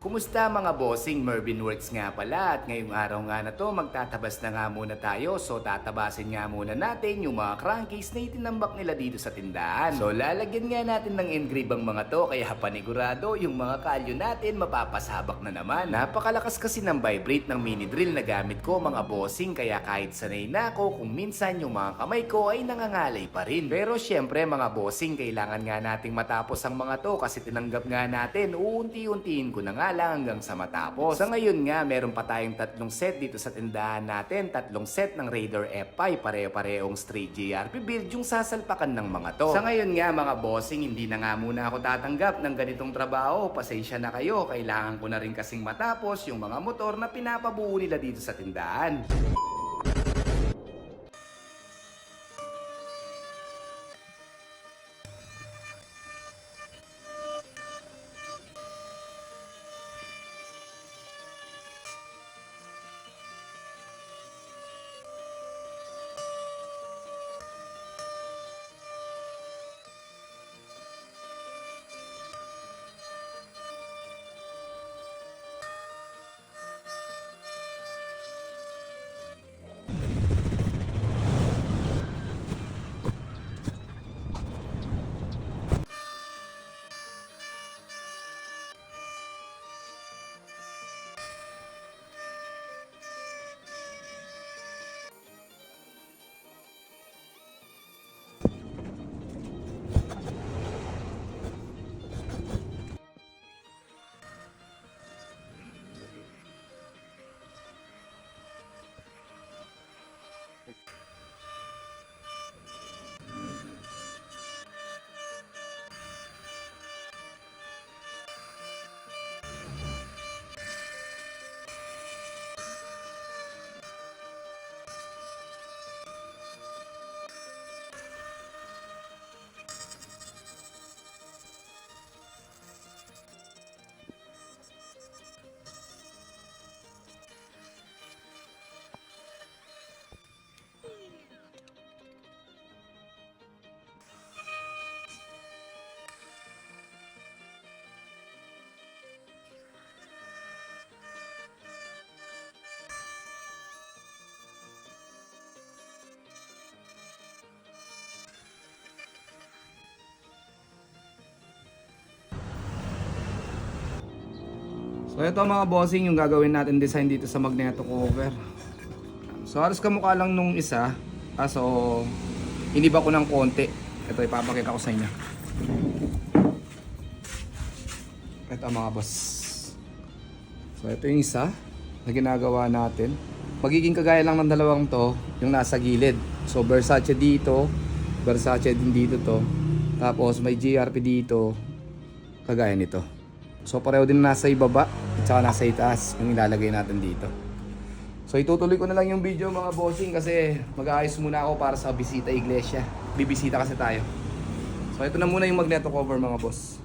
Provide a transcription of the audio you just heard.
Kumusta mga bossing, Mervin Works nga pala at ngayong araw nga na to magtatabas na nga muna tayo. So tatabasin nga muna natin yung mga crankcase na itinambak nila dito sa tindahan. So lalagyan nga natin ng engrave ang mga to kaya panigurado yung mga kalyo natin mapapasabak na naman. Napakalakas kasi ng vibrate ng mini drill na gamit ko mga bossing kaya kahit sanay na ako kung minsan yung mga kamay ko ay nangangalay pa rin. Pero syempre mga bossing kailangan nga nating matapos ang mga to kasi tinanggap nga natin uunti-untiin ko na nga lang hanggang sa matapos. Sa ngayon nga, meron pa tayong 3 set dito sa tindahan natin. 3 set ng Raider F5, pare-parehong straight JRP build yung sasalpakan ng mga to. Sa ngayon nga mga bossing, hindi na nga muna ako tatanggap ng ganitong trabaho. Pasensya na kayo, kailangan ko na rin kasing matapos yung mga motor na pinapabuo nila dito sa tindahan. So ito mga bossing yung gagawin natin design dito sa magneto cover. So halos kamukha lang nung isa, kaso iniba ko ng konti. Ito ipapakita ko sa inyo. Ito mga boss. So ito yung isa na ginagawa natin. Magiging kagaya lang ng dalawang to, yung nasa gilid. So Versace dito, Versace din dito to. Tapos may GRP dito, kagaya nito. So pareho din nasa ibaba at saka nasa itaas yung ilalagay natin dito. So itutuloy ko na lang yung video mga bossing kasi mag-aayos muna ako para sa bisita iglesia. Bibisita kasi tayo. So ito na muna yung magneto cover mga boss.